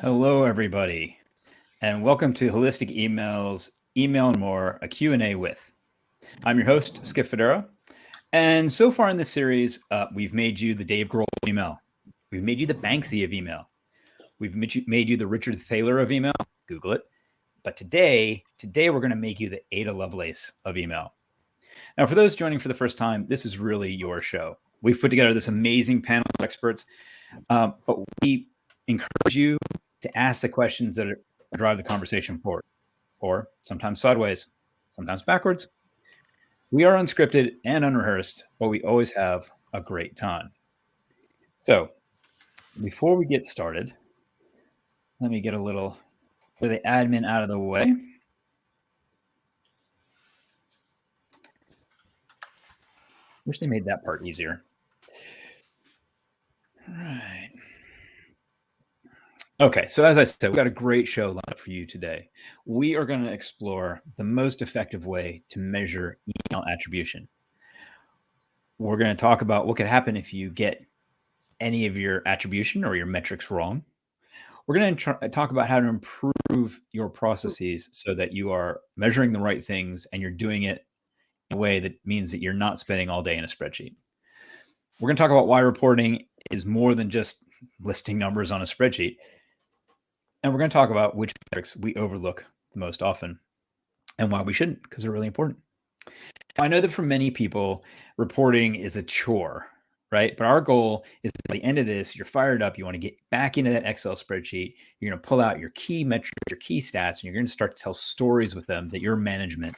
Hello, everybody, and welcome to Holistic Emails, Email and More, a Q&A with. I'm your host, Skip Federa, and so far in this series, we've made you the Dave Grohl of email. We've made you the Banksy of email. We've made you the Richard Thaler of email. Google it. But today we're going to make you the Ada Lovelace of email. Now, for those joining for the first time, this is really your show. We've put together this amazing panel of experts, but we encourage you to ask the questions that drive the conversation forward, or sometimes sideways, sometimes backwards. We are unscripted and unrehearsed, but we always have a great time. So, before we get started, let me get a little of the admin out of the way. Wish they made that part easier. All right. Okay, so as I said, we've got a great show lined up for you today. We are going to explore the most effective way to measure email attribution. We're going to talk about what could happen if you get any of your attribution or your metrics wrong. We're going to talk about how to improve your processes so that you are measuring the right things and you're doing it in a way that means that you're not spending all day in a spreadsheet. We're going to talk about why reporting is more than just listing numbers on a spreadsheet. And we're going to talk about which metrics we overlook the most often and why we shouldn't, because they're really important. I know that for many people, reporting is a chore, right? But our goal is at the end of this, you're fired up. You want to get back into that Excel spreadsheet. You're going to pull out your key metrics, your key stats, and you're going to start to tell stories with them that your management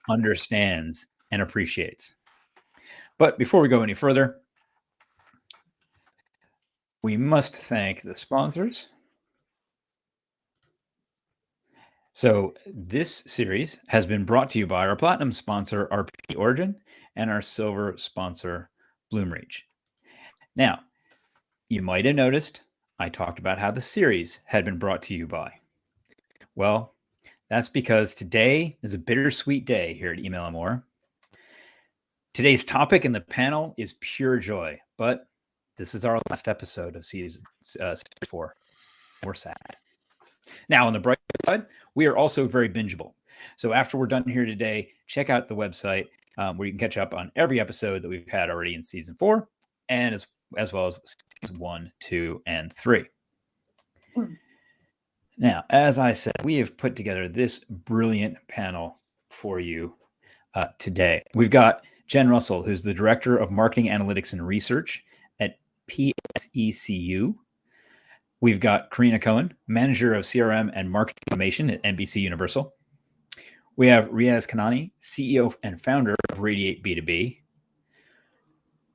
understands and appreciates. But before we go any further, we must thank the sponsors. So this series has been brought to you by our platinum sponsor, RP Origin, and our silver sponsor, Bloomreach. Now, you might have noticed I talked about how the series had been brought to you by. Well, that's because today is a bittersweet day here at Email and More. Today's topic in the panel is pure joy, but this is our last episode of season 4. We're sad. Now, on the bright side, we are also very bingeable. So after we're done here today, check out the website where you can catch up on every episode that we've had already in season 4, and as well as seasons 1, 2, and 3. Now, as I said, we have put together this brilliant panel for you today. We've got Jen Russell, who's the Director of Marketing Analytics and Research at PSECU. We've got Karina Cohen, Manager of CRM and Marketing Automation at NBC Universal. We have Riaz Kanani, CEO and founder of Radiate B2B.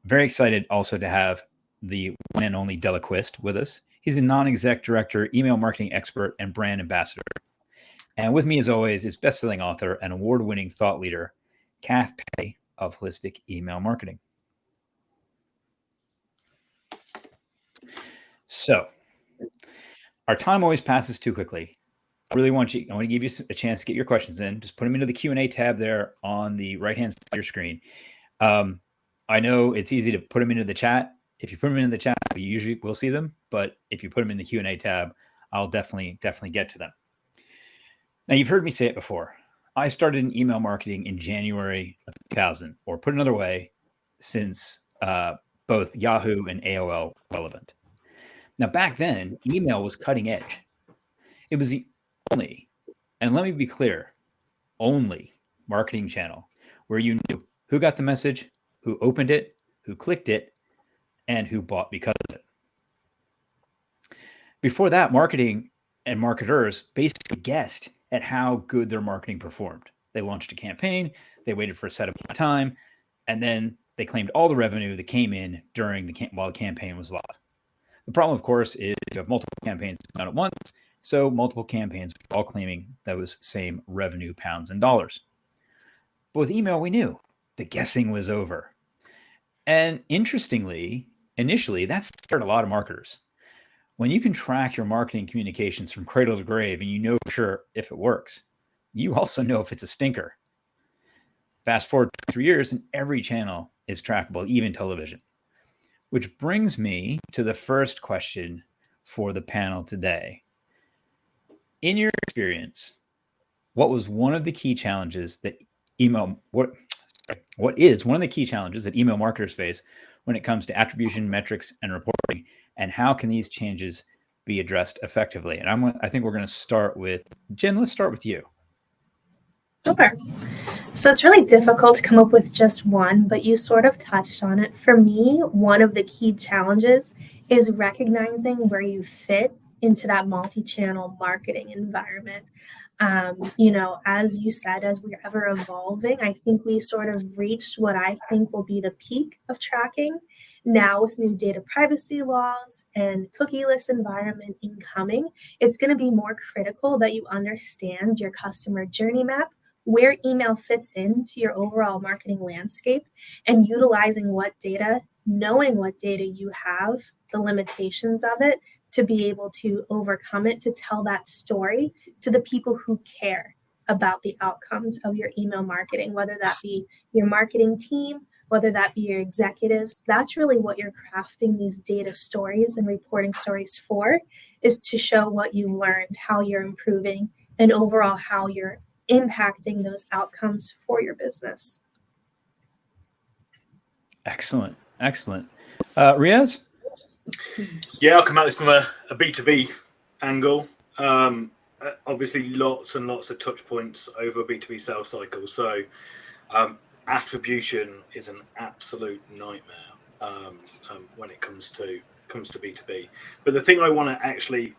Very excited also to have the one and only Delaquist with us. He's a non-exec director, email marketing expert, and brand ambassador. And with me, as always, is best-selling author and award-winning thought leader, Kath Pei of Holistic Email Marketing. So, our time always passes too quickly. I want to give you a chance to get your questions in. Just put them into the Q&A tab there on the right-hand side of your screen. I know it's easy to put them into the chat. If you put them into the chat, we usually will see them. But if you put them in the Q&A tab, I'll definitely get to them. Now, you've heard me say it before. I started in email marketing in January of 2000, or put another way, since both Yahoo and AOL were relevant. Now, back then, email was cutting edge. It was the only, and let me be clear, only marketing channel where you knew who got the message, who opened it, who clicked it, and who bought because of it. Before that, marketing and marketers basically guessed at how good their marketing performed. They launched a campaign, they waited for a set amount of time, and then they claimed all the revenue that came in while the campaign was live. The problem, of course, is you have multiple campaigns done at once, so multiple campaigns all claiming those same revenue, pounds and dollars. But with email, we knew the guessing was over. And interestingly, initially, that scared a lot of marketers. When you can track your marketing communications from cradle to grave and you know for sure if it works, you also know if it's a stinker. Fast forward 3 years and every channel is trackable, even television. Which brings me to the first question for the panel today. In your experience, what was one of the key challenges that what is one of the key challenges that email marketers face when it comes to attribution, metrics, and reporting, and how can these changes be addressed effectively? And I think we're going to start with Jen. Let's start with you. Okay. So it's really difficult to come up with just one, but you sort of touched on it. For me, one of the key challenges is recognizing where you fit into that multi-channel marketing environment. As you said, as we're ever evolving, I think we sort of reached what I think will be the peak of tracking. Now, with new data privacy laws and cookieless environment incoming, it's going to be more critical that you understand your customer journey map, where email fits into your overall marketing landscape, and utilizing what data, knowing what data you have, the limitations of it, to be able to overcome it, to tell that story to the people who care about the outcomes of your email marketing, whether that be your marketing team, whether that be your executives. That's really what you're crafting these data stories and reporting stories for, is to show what you learned, how you're improving, and overall how you're impacting those outcomes for your business. Excellent. Riaz? Yeah, I'll come at this from a B2B angle. Obviously, lots and lots of touch points over a B2B sales cycle. So attribution is an absolute nightmare when it comes to B2B. But the thing I want to actually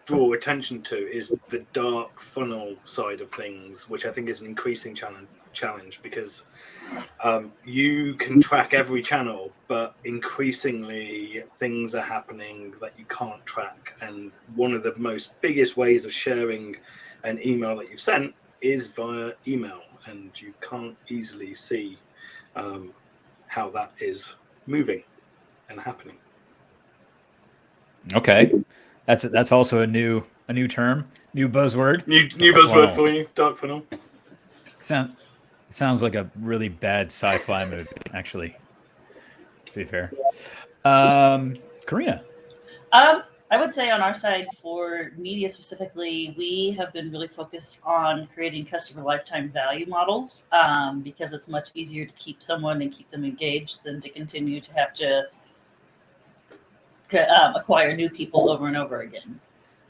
draw attention to is the dark funnel side of things, which I think is an increasing challenge because you can track every channel, but increasingly things are happening that you can't track. And one of the most biggest ways of sharing an email that you've sent is via email, and you can't easily see how that is moving and happening. Okay. That's also a new term, new buzzword. New buzzword for you, dark funnel. Sounds like a really bad sci-fi movie, actually, to be fair. Karina? I would say on our side for media specifically, we have been really focused on creating customer lifetime value models because it's much easier to keep someone and keep them engaged than to continue to have to acquire new people over and over again.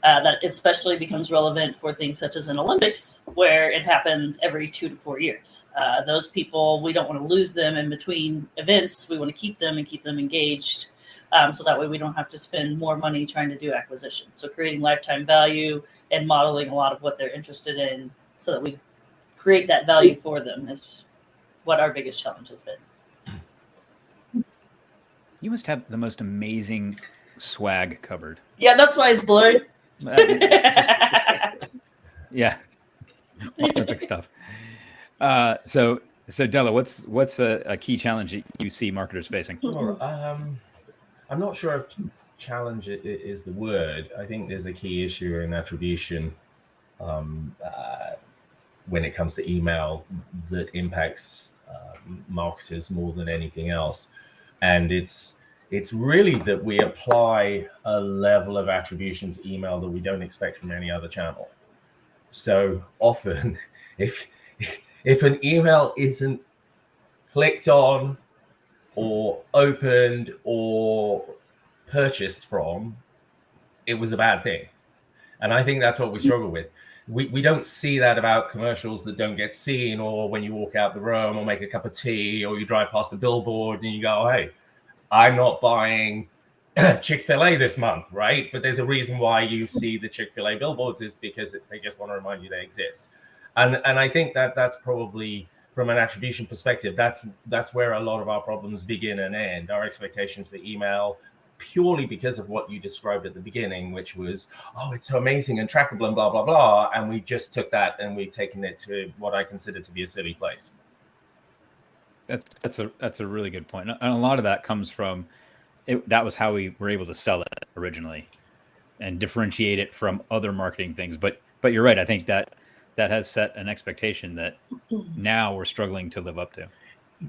That especially becomes relevant for things such as an Olympics, where it happens every 2 to 4 years. Those people, we don't want to lose them in between events. We want to keep them and keep them engaged. So that way we don't have to spend more money trying to do acquisition. So creating lifetime value and modeling a lot of what they're interested in so that we create that value for them is what our biggest challenge has been. You must have the most amazing swag cupboard. Yeah, that's why it's blurred. Yeah, perfect stuff. So Della, what's a key challenge that you see marketers facing? Sure. I'm not sure if challenge is the word. I think there's a key issue in attribution when it comes to email that impacts marketers more than anything else. And it's really that we apply a level of attribution to email that we don't expect from any other channel. So often, if an email isn't clicked on or opened or purchased from, it was a bad thing. And I think that's what we struggle with. We don't see that about commercials that don't get seen, or when you walk out the room or make a cup of tea, or you drive past a billboard and you go, oh, hey, I'm not buying Chick-fil-A this month, right? But there's a reason why you see the Chick-fil-A billboards is because they just want to remind you they exist. And I think that's probably, from an attribution perspective, that's where a lot of our problems begin and end. Our expectations for email, purely because of what you described at the beginning, which was, oh, it's so amazing and trackable and blah, blah, blah. And we just took that and we've taken it to what I consider to be a silly place. That's a really good point. And a lot of that comes from that was how we were able to sell it originally and differentiate it from other marketing things. But you're right. I think that has set an expectation that now we're struggling to live up to.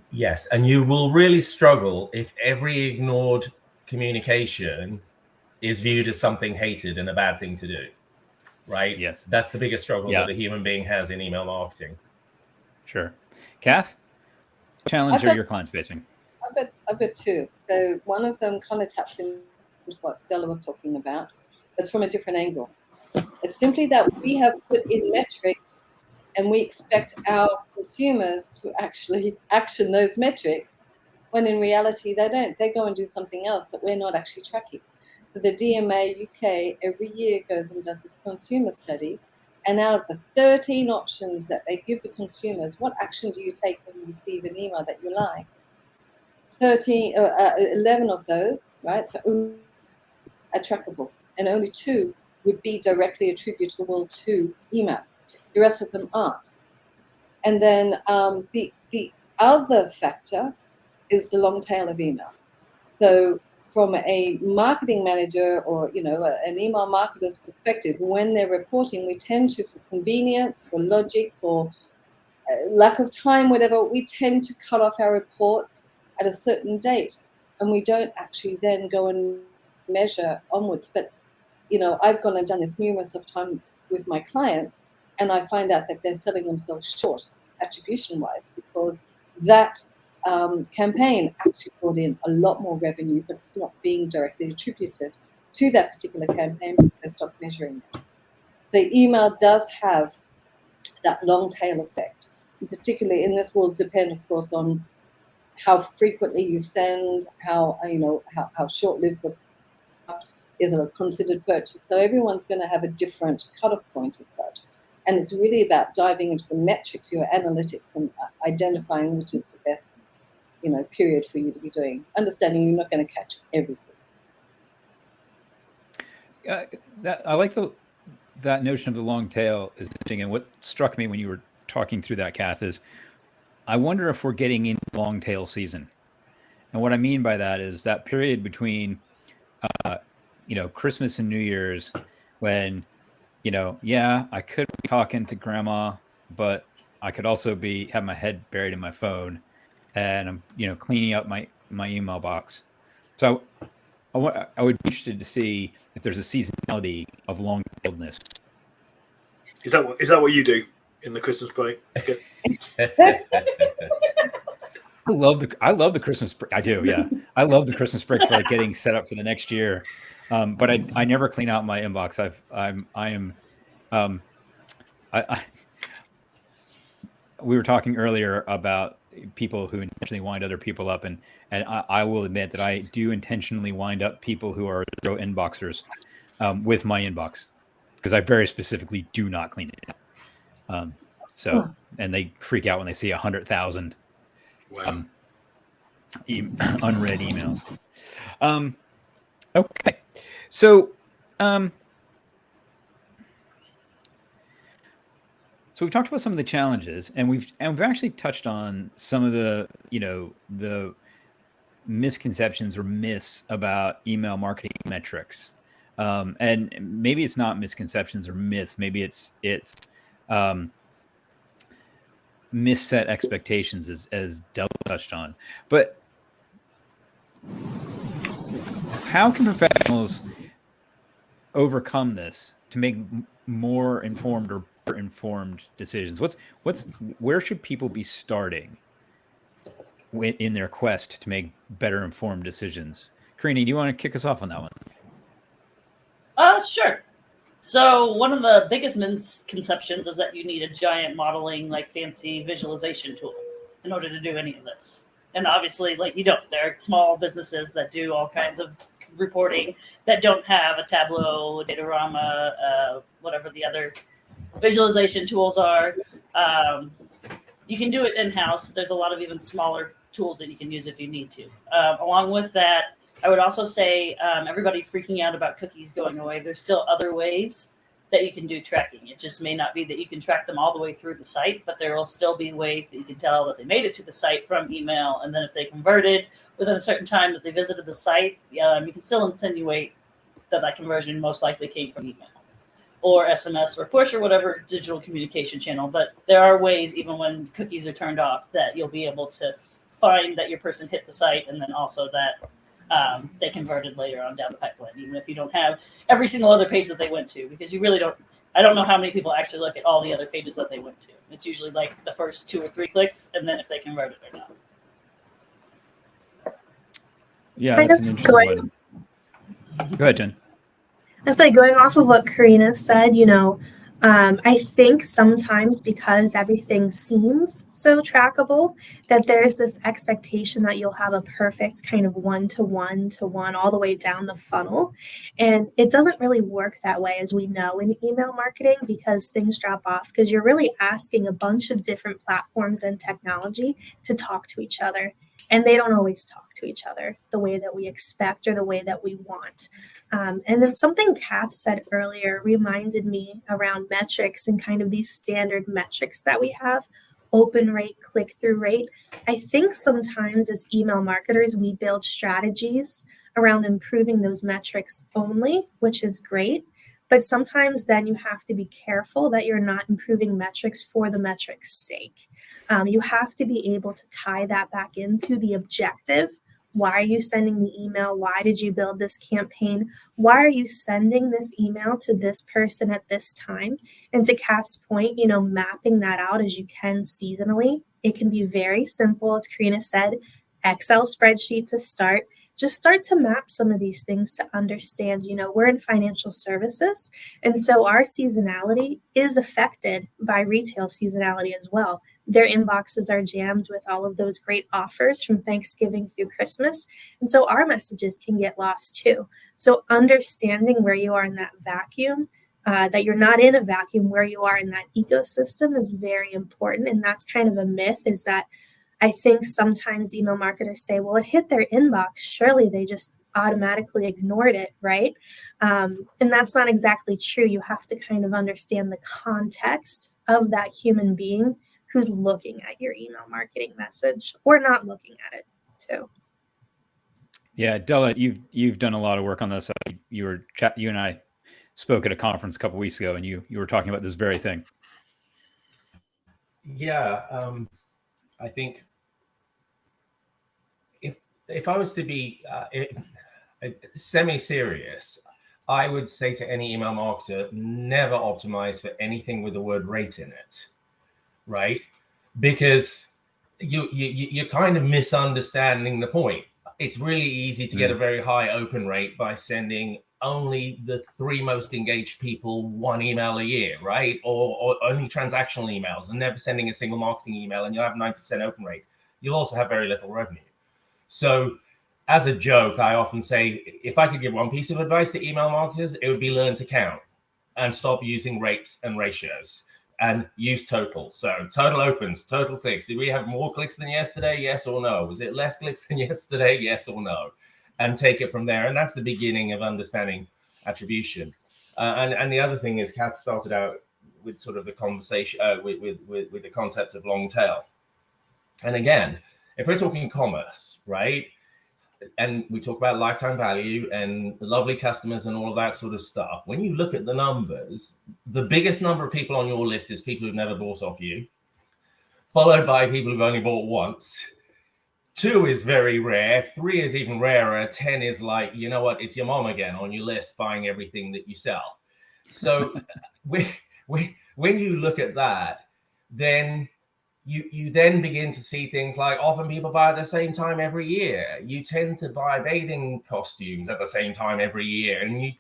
Yes. And you will really struggle if every ignored communication is viewed as something hated and a bad thing to do. right? Yes. That's the biggest struggle Yeah. that a human being has in email marketing. Sure. Kath, what challenge are your clients facing? I've got two. So one of them kind of taps into what Della was talking about. It's from a different angle. It's simply that we have put in metrics and we expect our consumers to actually action those metrics, when in reality they don't. They go and do something else that we're not actually tracking. So the DMA UK every year goes and does this consumer study, and out of the 13 options that they give the consumers, what action do you take when you receive an email that you like? 11 of those, right, so are trackable, and only 2 would be directly attributable to email. The rest of them aren't. And then the other factor is the long tail of email. So from a marketing manager or an email marketer's perspective, when they're reporting, we tend to, for convenience, for logic, for lack of time, whatever, we tend to cut off our reports at a certain date, and we don't actually then go and measure onwards. But I've gone and done this numerous of times with my clients, and I find out that they're selling themselves short attribution wise, because that campaign actually brought in a lot more revenue, but it's not being directly attributed to that particular campaign because they stopped measuring it. So email does have that long tail effect. And particularly, and this will depend, of course, on how frequently you send, how short-lived the is a considered purchase. So everyone's going to have a different cutoff point as such. And it's really about diving into the metrics, your analytics, and identifying which is the best, period for you to be doing. Understanding you're not going to catch everything. I like that notion of the long tail is interesting. And what struck me when you were talking through that, Kath, is I wonder if we're getting into long tail season. And what I mean by that is that period between, Christmas and New Year's, when, I could be talking to grandma, but I could also have my head buried in my phone, and I'm, cleaning up my email box. So I would be interested to see if there's a seasonality of long tailedness. Is that what you do in the Christmas break? I love the Christmas break. I do, yeah. I love the Christmas break for getting set up for the next year. But I never clean out my inbox. We were talking earlier about people who intentionally wind other people up, and I will admit that I do intentionally wind up people who are zero inboxers with my inbox, because I very specifically do not clean it. And they freak out when they see 100,000 wow. unread emails. Okay, so we've talked about some of the challenges, and we've actually touched on some of the the misconceptions or myths about email marketing metrics. And maybe it's not misconceptions or myths. Maybe it's misset expectations, as Della touched on. But how can professionals overcome this to make more informed or better informed decisions? Where should people be starting in their quest to make better informed decisions? Karini, do you want to kick us off on that one? Sure. So one of the biggest misconceptions is that you need a giant modeling, fancy visualization tool in order to do any of this. And obviously, you don't. There are small businesses that do all kinds of reporting that don't have a Tableau, Datorama, whatever the other visualization tools are. You can do it in-house. There's a lot of even smaller tools that you can use if you need to. Along with that, I would also say everybody freaking out about cookies going away. There's still other ways that you can do tracking. It just may not be that you can track them all the way through the site, but there will still be ways that you can tell that they made it to the site from email. And then if they converted within a certain time that they visited the site, you can still insinuate that conversion most likely came from email or SMS or push or whatever digital communication channel. But there are ways, even when cookies are turned off, that you'll be able to find that your person hit the site, and then also that they converted later on down the pipeline, even if you don't have every single other page that they went to, because you really don't. I don't know how many people actually look at all the other pages that they went to. It's usually like the first 2 or 3 clicks, and then if they convert it or not. Yeah, Kind that's an of interesting going one. Go ahead, Jen. It's like going off of what Karina said, I think sometimes because everything seems so trackable, that there's this expectation that you'll have a perfect kind of one-to-one to one all the way down the funnel. And it doesn't really work that way, as we know in email marketing, because things drop off because you're really asking a bunch of different platforms and technology to talk to each other. And they don't always talk to each other the way that we expect or the way that we want. And then something Kath said earlier reminded me around metrics and kind of these standard metrics that we have, open rate, click-through rate. I think sometimes as email marketers, we build strategies around improving those metrics only, which is great. But sometimes then you have to be careful that you're not improving metrics for the metrics' sake. You have to be able to tie that back into the objective. Why are you sending the email? Why did you build this campaign? Why are you sending this email to this person at this time? And to Kath's point, mapping that out as you can seasonally. It can be very simple, as Karina said, Excel spreadsheet to start. Just start to map some of these things to understand, we're in financial services. And so our seasonality is affected by retail seasonality as well. Their inboxes are jammed with all of those great offers from Thanksgiving through Christmas. And so our messages can get lost too. So understanding where you are in that vacuum, that you're not in a vacuum, where you are in that ecosystem is very important. And that's kind of a myth, is that I think sometimes email marketers say, well, it hit their inbox. Surely they just automatically ignored it, right? And that's not exactly true. You have to kind of understand the context of that human being who's looking at your email marketing message or not looking at it too. Yeah, Della, you've done a lot of work on this. You and I spoke at a conference a couple weeks ago, and you were talking about this very thing. Yeah, I think if I was to be semi-serious, I would say to any email marketer, never optimize for anything with the word rate in it, right? Because you're kind of misunderstanding the point. It's really easy to get a very high open rate by sending only the 3 most engaged people 1 email a year, right? Or only transactional emails and never sending a single marketing email, and you'll have 90% open rate. You'll also have very little revenue. So as a joke, I often say, if I could give one piece of advice to email marketers, it would be learn to count and stop using rates and ratios and use total. So total opens, total clicks. Did we have more clicks than yesterday? Yes or no? Was it less clicks than yesterday? Yes or no? And take it from there. And that's the beginning of understanding attribution. And the other thing is, Kath started out with sort of the conversation with the concept of long tail. And again, if we're talking commerce, right? And we talk about lifetime value and lovely customers and all of that sort of stuff. When you look at the numbers, the biggest number of people on your list is people who've never bought off you, followed by people who've only bought once. 2 is very rare. 3 is even rarer. 10 is like, you know what? It's your mom again on your list buying everything that you sell. So when you look at that, then you then begin to see things like often people buy at the same time every year. You tend to buy bathing costumes at the same time every year. And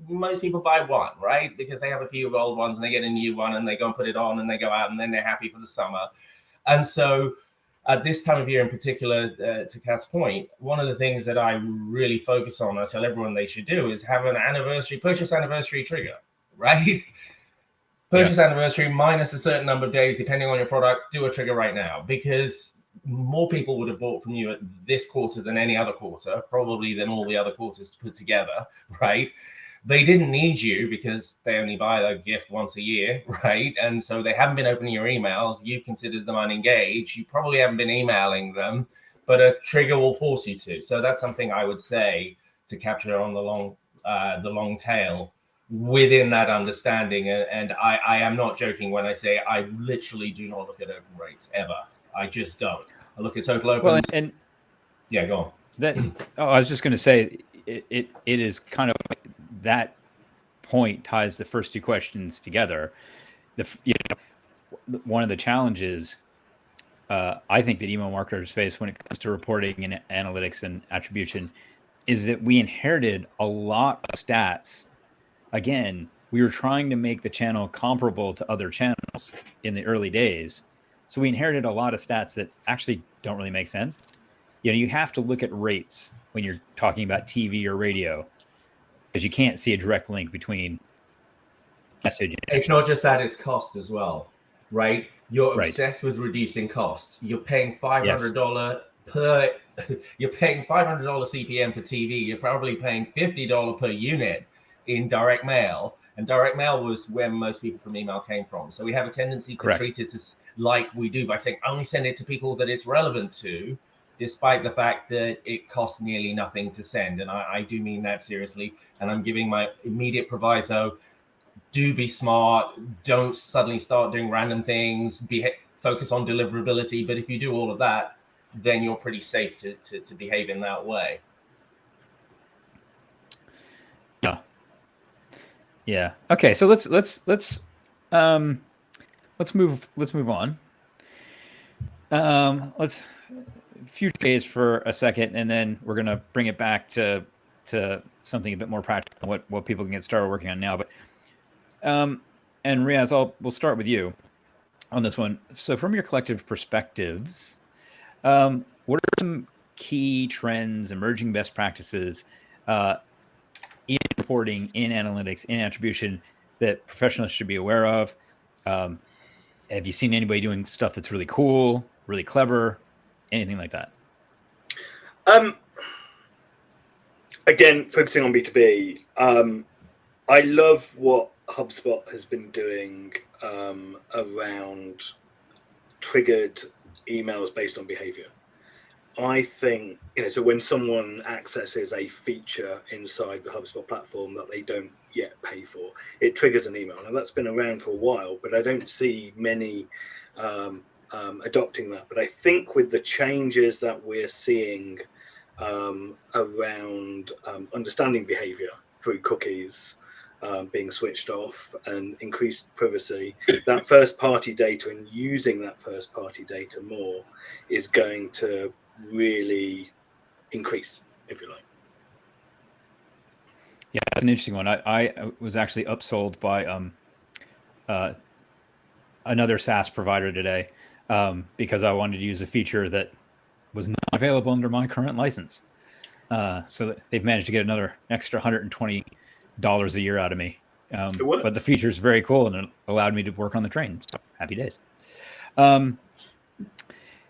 most people buy one, right? Because they have a few old ones and they get a new one and they go and put it on and they go out and then they're happy for the summer. And so at this time of year in particular, to Kath's point, one of the things that I really focus on, I tell everyone they should do, is have an purchase anniversary trigger, right? Purchase anniversary minus a certain number of days, depending on your product, do a trigger right now, because more people would have bought from you at this quarter than any other quarter, probably than all the other quarters put together, right? They didn't need you because they only buy their gift once a year, right? And so they haven't been opening your emails. You considered them unengaged. You probably haven't been emailing them, but a trigger will force you to. So that's something I would say to capture on the long tail within that understanding. And I am not joking when I say I literally do not look at open rates ever. I just don't. I look at total opens. Well, and yeah, go on. I was just going to say it is kind of that point ties the first two questions together. One of the challenges I think that email marketers face when it comes to reporting and analytics and attribution is that we inherited a lot of stats. Again, we were trying to make the channel comparable to other channels in the early days. So we inherited a lot of stats that actually don't really make sense. You have to look at rates when you're talking about TV or radio, because you can't see a direct link between message. It's not just that, it's cost as well, right? You're Right. obsessed with reducing cost. You're paying $500 per, you're paying $500 CPM for TV. You're probably paying $50 per unit in direct mail. And direct mail was where most people from email came from. So we have a tendency to Correct. treat it as like we do by saying only send it to people that it's relevant to, despite the fact that it costs nearly nothing to send. And I do mean that seriously. And I'm giving my immediate proviso: do be smart. Don't suddenly start doing random things. Focus on deliverability. But if you do all of that, then you're pretty safe to behave in that way. Yeah. Okay. So let's move on. Let's future days for a second, and then we're gonna bring it back to something a bit more practical, what people can get started working on now. But and Riaz, we'll start with you on this one. So from your collective perspectives, what are some key trends, emerging best practices in reporting, in analytics, in attribution that professionals should be aware of? Have you seen anybody doing stuff that's really cool, really clever, anything like that? Again, focusing on B2B, I love what HubSpot has been doing around triggered emails based on behavior. I think, so when someone accesses a feature inside the HubSpot platform that they don't yet pay for, it triggers an email. Now, that's been around for a while, but I don't see many adopting that. But I think with the changes that we're seeing around understanding behavior through cookies being switched off and increased privacy, that first-party data and using that first-party data more is going to really increase, if you like. Yeah, that's an interesting one. I was actually upsold by another SaaS provider today because I wanted to use a feature that was not available under my current license. So they've managed to get another extra $120 a year out of me. But the feature is very cool, and it allowed me to work on the train. So happy days.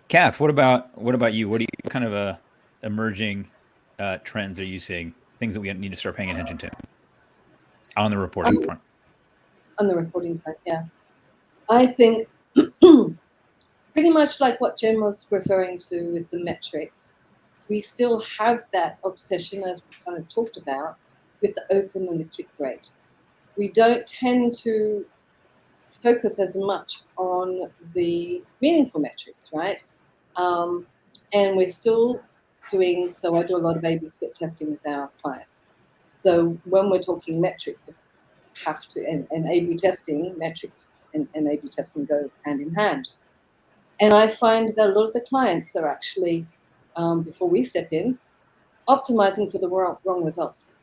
Kath, what about you? What kind of emerging trends are you seeing? Things that we need to start paying attention to on the reporting front? On the reporting front, yeah. I think pretty much like what Jen was referring to with the metrics, we still have that obsession, as we kind of talked about, with the open and the click rate. We don't tend to focus as much on the meaningful metrics, right? And we're still doing, so I do a lot of A/B split testing with our clients. So when we're talking metrics, have to, and A/B testing, metrics and A/B testing go hand in hand. And I find that a lot of the clients are actually, before we step in, optimizing for the wrong results,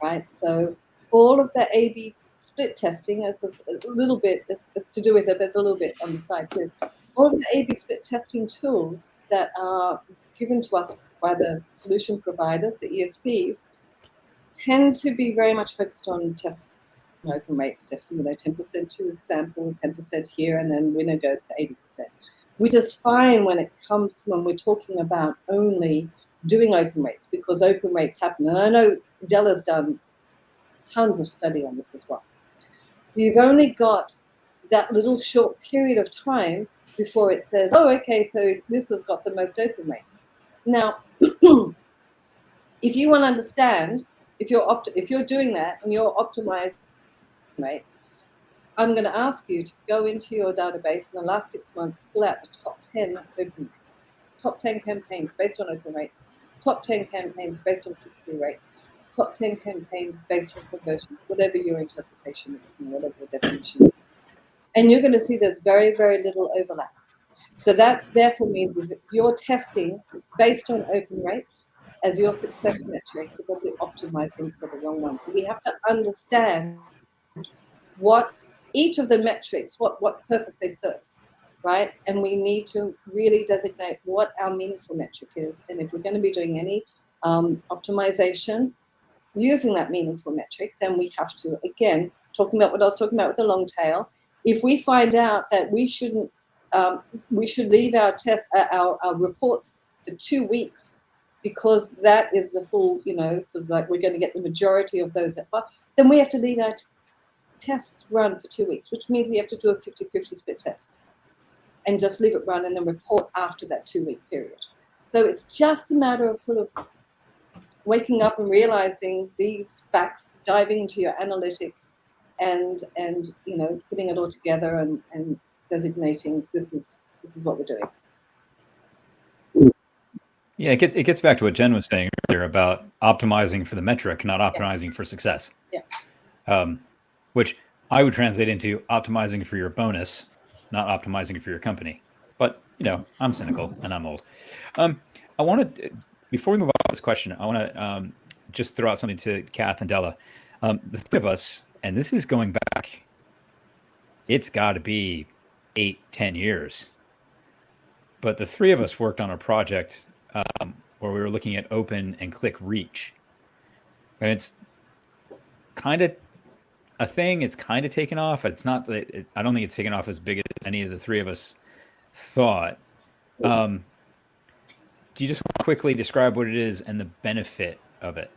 right? So all of the A/B split testing is a little bit, it's to do with it, but it's a little bit on the side too. All of the A/B split testing tools that are given to us by the solution providers, the ESPs, tend to be very much focused on testing open rates, testing, 10% to the sample, 10% here, and then winner goes to 80%. We just find when we're talking about only doing open rates, because open rates happen, and I know Della's done tons of study on this as well. So you've only got that little short period of time before it says, oh, okay, so this has got the most open rates. Now, if you want to understand, if you're doing that and you're optimizing rates, I'm going to ask you to go into your database in the last 6 months, pull out the top 10 open rates, top 10 campaigns based on open rates, top 10 campaigns based on click-through rates, top 10 campaigns based on conversions, whatever your interpretation is, whatever the definition is. And you're going to see there's very, very little overlap. So that therefore means if you're testing based on open rates as your success metric, you're probably optimizing for the wrong one. So we have to understand what each of the metrics, what purpose they serve, right? And we need to really designate what our meaningful metric is. And if we're going to be doing any optimization using that meaningful metric, then we have to, again, talking about what I was talking about with the long tail, if we find out that we shouldn't, we should leave our our reports for 2 weeks because that is the full, sort of like we're going to get the majority of those, then we have to leave our tests run for 2 weeks, which means you have to do a 50-50 split test and just leave it run and then report after that 2-week period. So it's just a matter of sort of waking up and realizing these facts, diving into your analytics and putting it all together and designating this is what we're doing. Yeah, it gets back to what Jen was saying earlier about optimizing for the metric, not optimizing for success. Yeah. Which I would translate into optimizing for your bonus, not optimizing for your company. But I'm cynical and I'm old. I want to, before we move on to this question, I want to just throw out something to Kath and Della. The three of us, and this is going back, it's got to be 8-10 years. But the three of us worked on a project where we were looking at open and click reach. And it's kind of a thing. It's kind of taken off. It's not that I don't think it's taken off as big as any of the three of us thought. Do you just want to quickly describe what it is and the benefit of it?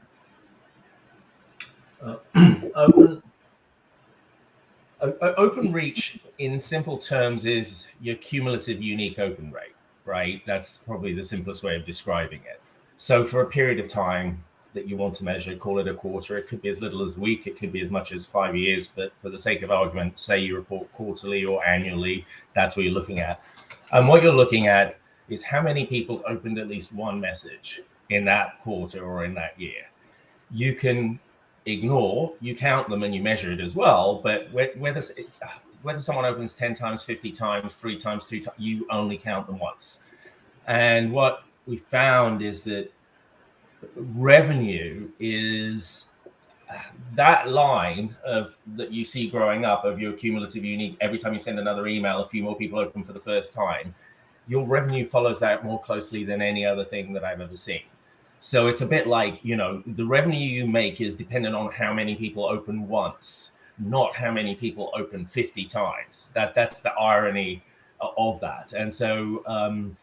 Open reach in simple terms is your cumulative unique open rate, right? That's probably the simplest way of describing it. So for a period of time that you want to measure, call it a quarter, it could be as little as a week, it could be as much as 5 years, but for the sake of argument, say you report quarterly or annually, that's what you're looking at. And what you're looking at is how many people opened at least one message in that quarter or in that year. You can ignore, you count them and you measure it as well, but whether someone opens 10 times, 50 times, 3 times, 2 times, you only count them once. And what we found is that revenue is that line of that you see growing up of your cumulative unique. Every time you send another email, a few more people open for the first time. Your revenue follows that more closely than any other thing that I've ever seen. So it's a bit like, the revenue you make is dependent on how many people open once, not how many people open 50 times. That's the irony of that. And so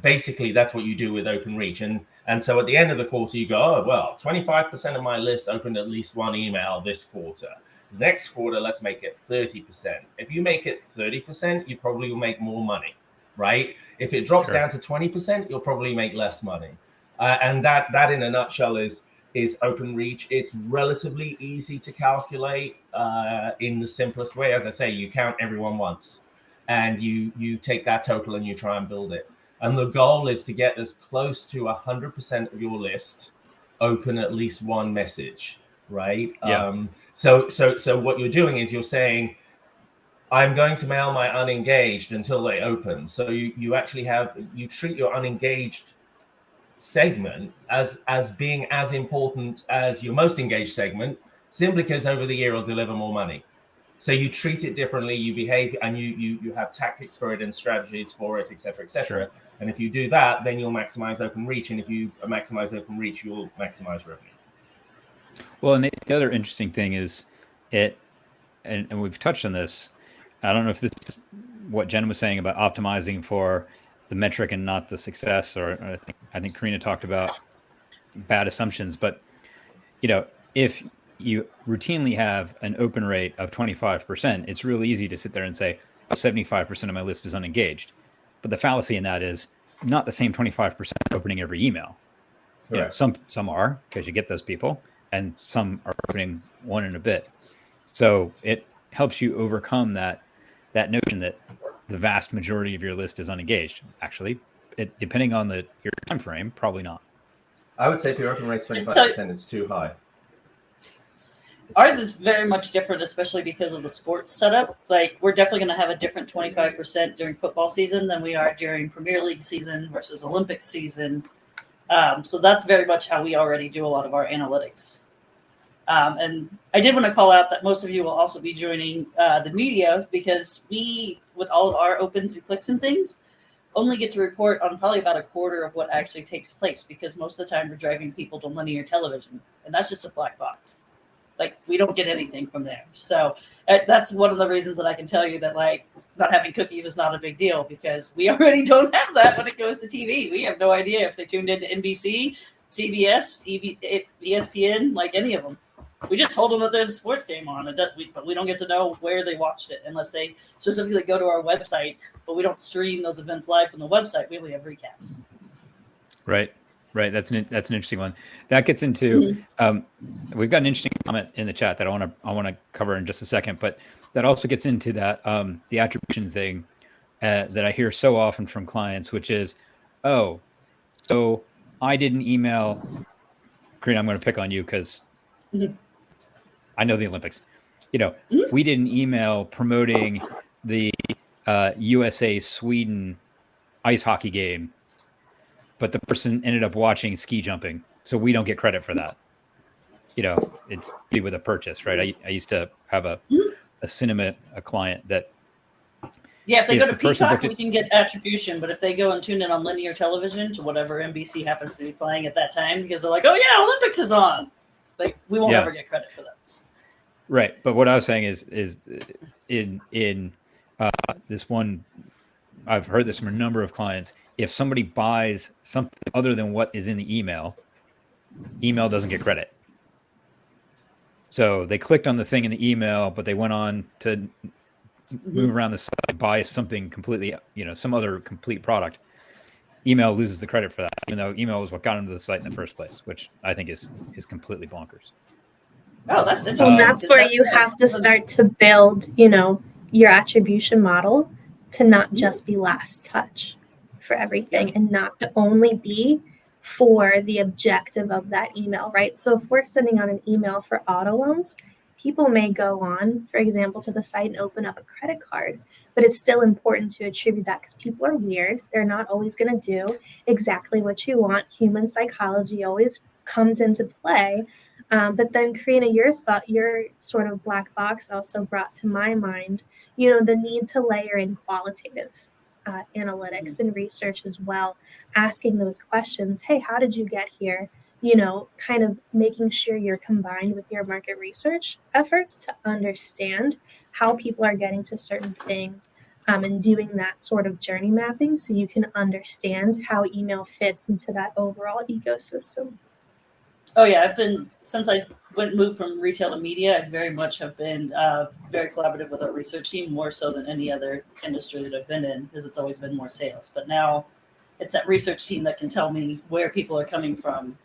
basically that's what you do with open reach. And so at the end of the quarter, you go, oh, well, 25% of my list opened at least one email this quarter. Next quarter, let's make it 30%. If you make it 30%, you probably will make more money, right? If it drops down to 20%, you'll probably make less money. And that in a nutshell is open reach. It's relatively easy to calculate in the simplest way. As I say, you count everyone once and you take that total and you try and build it. And the goal is to get as close to 100% of your list open at least one message, right? Yeah. So what you're doing is you're saying, I'm going to mail my unengaged until they open. So you actually you treat your unengaged segment as being as important as your most engaged segment, simply because over the year it'll deliver more money. So you treat it differently, you behave, and you have tactics for it and strategies for it, et cetera, et cetera. Sure. And if you do that, then you'll maximize open reach. And if you maximize open reach, you'll maximize revenue. Well, and the other interesting thing is and we've touched on this. I don't know if this is what Jen was saying about optimizing for the metric and not the success, or I think Karina talked about bad assumptions. But if you routinely have an open rate of 25%, it's really easy to sit there and say, 75% of my list is unengaged. But the fallacy in that is not the same 25% opening every email. Some are, because you get those people, and some are opening one in a bit. So it helps you overcome that notion that the vast majority of your list is unengaged. Actually, depending on your time frame, probably not. I would say if your open rate's 25%, it's too high. Ours is very much different, especially because of the sports setup. Like, we're definitely going to have a different 25% during football season than we are during Premier League season versus Olympic season. So that's very much how we already do a lot of our analytics. And I did want to call out that most of you will also be joining the media, because we, with all of our opens and clicks and things, only get to report on probably about a quarter of what actually takes place, because most of the time we're driving people to linear television, and that's just a black box. Like, we don't get anything from there. So that's one of the reasons that I can tell you that, like, not having cookies is not a big deal, because we already don't have that when it goes to TV. We have no idea if they tuned into NBC, CBS, ESPN, like any of them. We just told them that there's a sports game on, but we don't get to know where they watched it unless they specifically go to our website. But we don't stream those events live from the website. We only have recaps. Right. That's an interesting one. That gets into we've got an interesting comment in the chat that I want to cover in just a second, but that also gets into that the attribution thing that I hear so often from clients, which is, oh, so I didn't email. Karina, I'm going to pick on you because I know the Olympics. We didn't email promoting the USA Sweden ice hockey game, but the person ended up watching ski jumping, so we don't get credit for that. It's with a purchase, right? I used to have a client that. Yeah, if they go to Peacock, we can get attribution, but if they go and tune in on linear television to whatever NBC happens to be playing at that time, because they're like, oh yeah, Olympics is on, like, we won't ever get credit for those. Right, but what I was saying is in this one, I've heard this from a number of clients. If somebody buys something other than what is in the email doesn't get credit. So they clicked on the thing in the email, but they went on to move around the site, buy something completely, some other complete product. Email loses the credit for that, even though email was what got into the site in the first place, which I think is completely bonkers. Oh, that's interesting. Well, that's where you have to start to build, your attribution model to not just be last touch for everything, and not to only be for the objective of that email, right? So if we're sending out an email for auto loans, people may go on, for example, to the site and open up a credit card, but it's still important to attribute that, because people are weird. They're not always going to do exactly what you want. Human psychology always comes into play. But then, Karina, your sort of black box also brought to my mind, the need to layer in qualitative analytics and research as well, asking those questions. Hey, how did you get here? Kind of making sure you're combined with your market research efforts to understand how people are getting to certain things, and doing that sort of journey mapping so you can understand how email fits into that overall ecosystem. Oh yeah, since I moved from retail to media, I very much have been very collaborative with our research team, more so than any other industry that I've been in, because it's always been more sales. But now it's that research team that can tell me where people are coming from.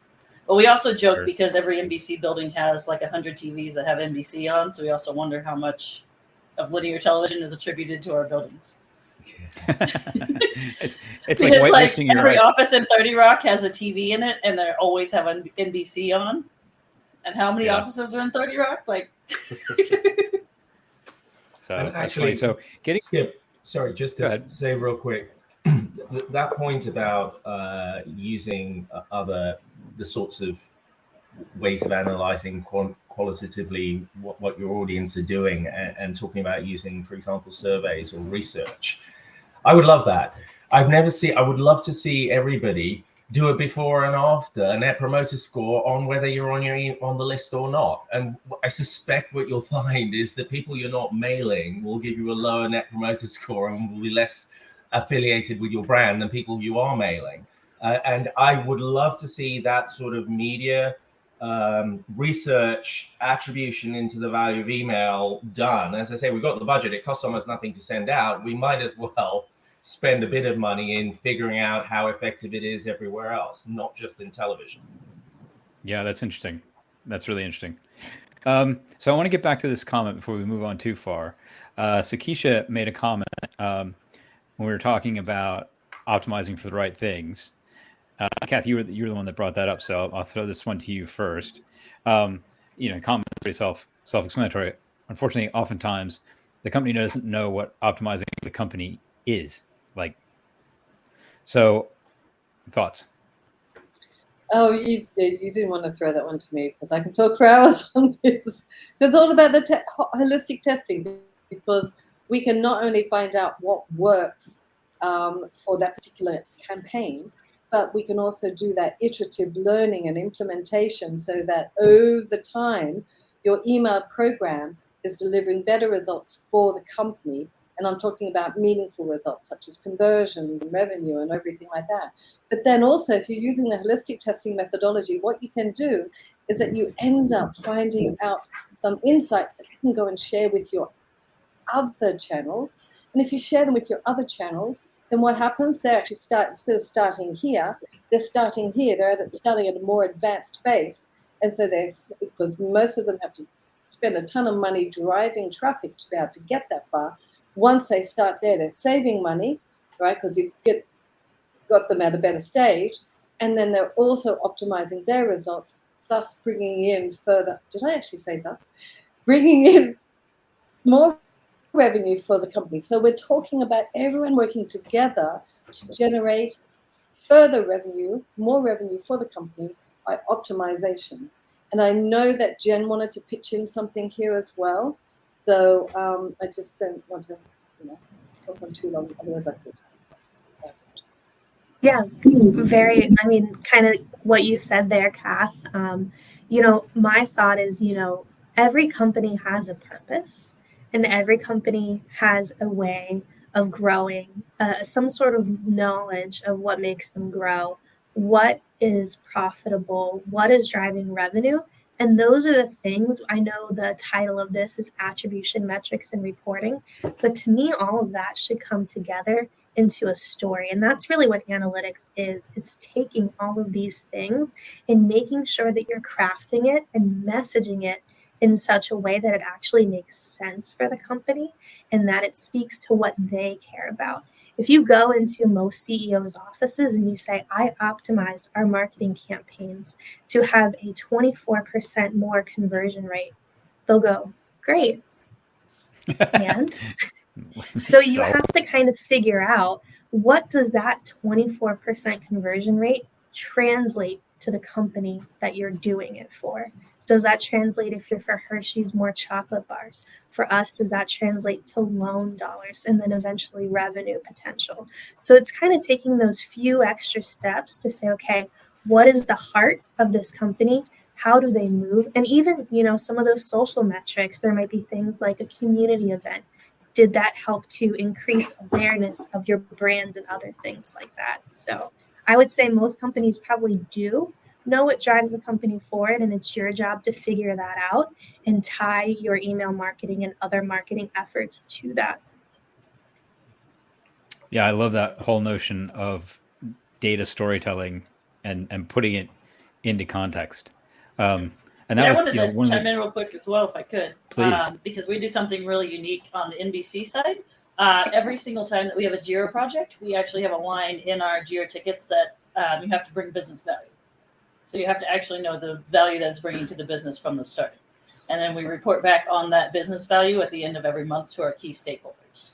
But we also joke, because every NBC building has like 100 TVs that have NBC on, so we also wonder how much of linear television is attributed to our buildings. it's like whitelisting every office in 30 Rock has a TV in it, and they always have an NBC on. And how many offices are in 30 Rock? Like, so actually, Skip, sorry, just to say real quick, that point about using the sorts of ways of analyzing qualitatively what your audience are doing, and talking about using, for example, surveys or research. I would love that. I would love to see everybody do a before and after, a net promoter score on whether you're on the list or not. And I suspect what you'll find is that people you're not mailing will give you a lower net promoter score and will be less affiliated with your brand than people you are mailing. And I would love to see that sort of media research attribution into the value of email done. As I say, we've got the budget. It costs almost nothing to send out. We might as well spend a bit of money in figuring out how effective it is everywhere else, not just in television. Yeah, that's interesting. That's really interesting. So I want to get back to this comment before we move on too far. So Keisha made a comment when we were talking about optimizing for the right things. Kathy, you were the one that brought that up, so I'll throw this one to you first. Comment pretty self-explanatory. Unfortunately, oftentimes the company doesn't know what optimizing the company is like. So, thoughts? Oh, you didn't want to throw that one to me because I can talk for hours on this. It's all about the holistic testing, because we can not only find out what works for that particular campaign, but we can also do that iterative learning and implementation so that over time, your email program is delivering better results for the company. And I'm talking about meaningful results such as conversions and revenue and everything like that. But then also, if you're using the holistic testing methodology, what you can do is that you end up finding out some insights that you can go and share with your other channels. And if you share them with your other channels, then what happens? They actually start, instead of starting here, they're starting here. They're starting at a more advanced base. And so because most of them have to spend a ton of money driving traffic to be able to get that far. Once they start there, they're saving money, right? Because you got them at a better stage. And then they're also optimizing their results, thus bringing in further, did I actually say thus? Bringing in more revenue for the company. So we're talking about everyone working together to generate further revenue, more revenue for the company by optimization. And I know that Jen wanted to pitch in something here as well. So I just don't want to talk on too long, otherwise I could. Yeah, kind of what you said there, Kath. My thought is, every company has a purpose, and every company has a way of growing, some sort of knowledge of what makes them grow, what is profitable, what is driving revenue. And those are the things. I know the title of this is Attribution, Metrics, and Reporting, but to me, all of that should come together into a story. And that's really what analytics is. It's taking all of these things and making sure that you're crafting it and messaging it in such a way that it actually makes sense for the company and that it speaks to what they care about. If you go into most CEOs' offices and you say, I optimized our marketing campaigns to have a 24% more conversion rate, they'll go, great. And so you have to kind of figure out, what does that 24% conversion rate translate to the company that you're doing it for? Does that translate, if you're for Hershey's, more chocolate bars? For us, does that translate to loan dollars and then eventually revenue potential? So it's kind of taking those few extra steps to say, okay, what is the heart of this company? How do they move? And even, some of those social metrics, there might be things like a community event. Did that help to increase awareness of your brands and other things like that? So I would say most companies probably do know what drives the company forward, and it's your job to figure that out and tie your email marketing and other marketing efforts to that. Yeah, I love that whole notion of data storytelling and putting it into context. And that I was wanted to chime in real quick as well, if I could. Please. Because we do something really unique on the NBC side. Every single time that we have a JIRA project, we actually have a line in our JIRA tickets that you have to bring business value. So you have to actually know the value that it's bringing to the business from the start. And then we report back on that business value at the end of every month to our key stakeholders.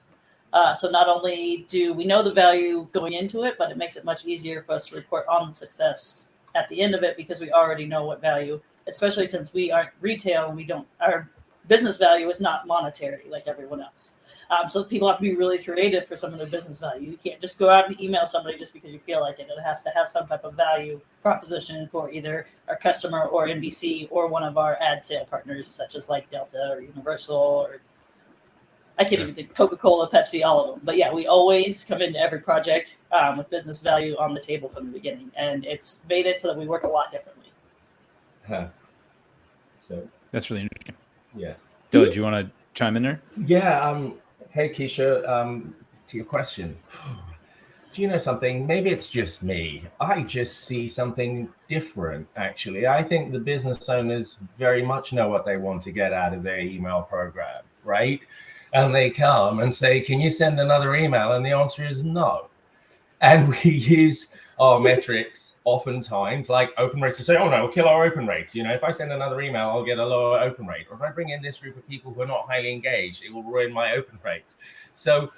So not only do we know the value going into it, but it makes it much easier for us to report on the success at the end of it, because we already know what value, especially since we aren't retail and our business value is not monetary like everyone else. So people have to be really creative for some of their business value. You can't just go out and email somebody just because you feel like it. It has to have some type of value proposition for either our customer or NBC or one of our ad sale partners, such as like Delta or Universal, or I can't even think, Coca-Cola, Pepsi, all of them. But yeah, we always come into every project with business value on the table from the beginning. And it's made it so that we work a lot differently. So that's really interesting. Yes. Dylan, do you want to chime in there? Yeah. Hey, Keisha, to your question, do you know something? Maybe it's just me. I just see something different, actually. I think the business owners very much know what they want to get out of their email program, right? And they come and say, can you send another email? And the answer is no. And we use our metrics oftentimes, like open rates, to say, oh no, we'll kill our open rates. If I send another email, I'll get a lower open rate. Or if I bring in this group of people who are not highly engaged, it will ruin my open rates. So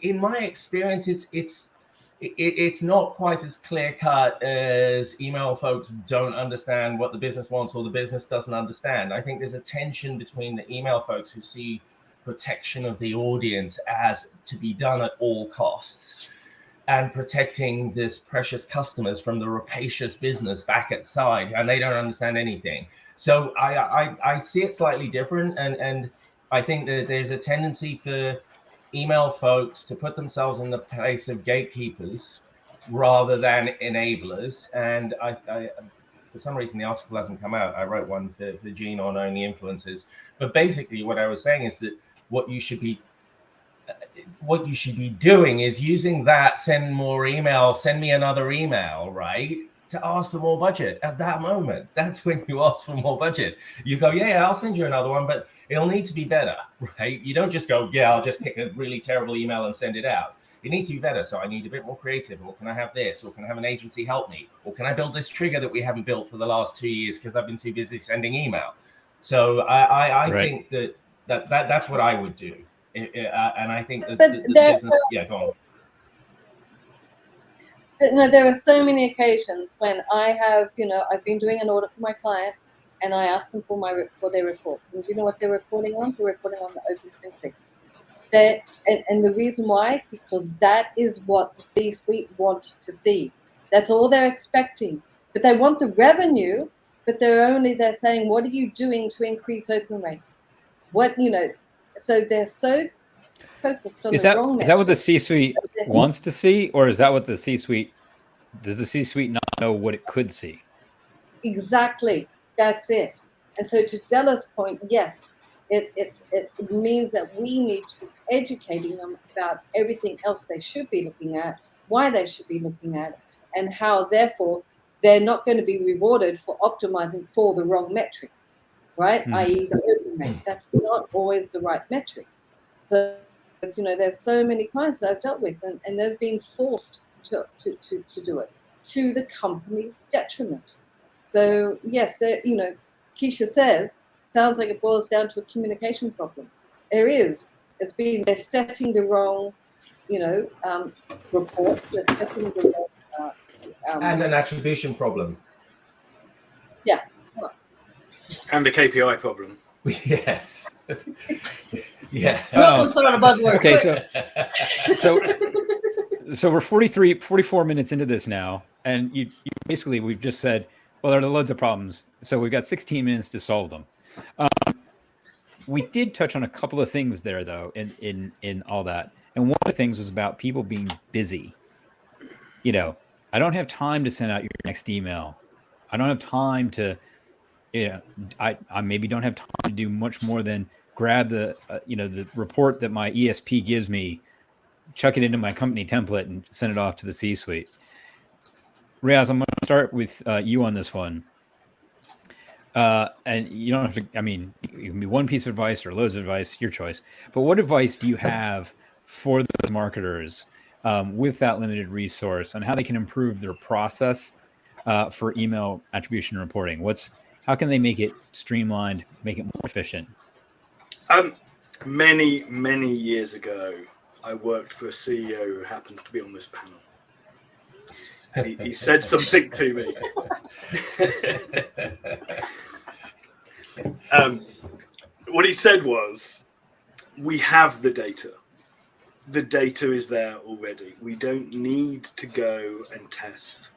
in my experience, it's not quite as clear cut as email folks don't understand what the business wants or the business doesn't understand. I think there's a tension between the email folks who see protection of the audience as to be done at all costs and protecting this precious customers from the rapacious business back at side, and they don't understand anything. So I see it slightly different, and I think that there's a tendency for email folks to put themselves in the place of gatekeepers rather than enablers. And I for some reason, the article hasn't come out. I wrote one for Gene on only influencers. But basically what I was saying is that what you should be doing is using that, send more email, send me another email, right? To ask for more budget at that moment. That's when you ask for more budget. You go, yeah, I'll send you another one, but it'll need to be better, right? You don't just go, yeah, I'll just pick a really terrible email and send it out. It needs to be better. So I need a bit more creative, or can I have this, or can I have an agency help me, or can I build this trigger that we haven't built for the last 2 years because I've been too busy sending email. So I think that's what I would do. And I think that the business, go on. No, there are so many occasions when I have, I've been doing an audit for my client, and I ask them for their reports. And do you know what they're reporting on? They're reporting on the opens and clicks. And the reason why, because that is what the C-suite want to see. That's all they're expecting. But they want the revenue, but they're saying, what are you doing to increase open rates? So they're so focused on the wrong metric. Is that what the C-suite wants to see, or is that what the C-suite, does the C-suite not know what it could see? Exactly. That's it. And so to Della's point, yes, it means that we need to be educating them about everything else they should be looking at, why they should be looking at, and how, therefore, they're not going to be rewarded for optimizing for the wrong metric, right? I.e. the open rate. That's not always the right metric. So, there's so many clients that I've dealt with, and they've been forced to do it to the company's detriment. So, yes, Keisha says, sounds like it boils down to a communication problem. There is. They're setting the wrong, reports. They're setting the wrong. And an attribution problem. Yeah. And a KPI problem. Yes. Yeah. Let's put on a buzzword. Okay, so we're 44 minutes into this now, and you basically, we've just said, well, there are loads of problems, so we've got 16 minutes to solve them. We did touch on a couple of things there, though, in all that, and one of the things was about people being busy. I don't have time to send out your next email. I don't have time to, I maybe don't have time to do much more than grab the report that my ESP gives me, chuck it into my company template, and send it off to the C-suite. Riaz, I'm going to start with you on this one. And you don't have to, it can be one piece of advice or loads of advice, your choice. But what advice do you have for the marketers with that limited resource on how they can improve their process for email attribution reporting? How can they make it streamlined, make it more efficient? Many, many years ago, I worked for a CEO who happens to be on this panel. And he said something to me. What he said was, we have the data. The data is there already. We don't need to go and test.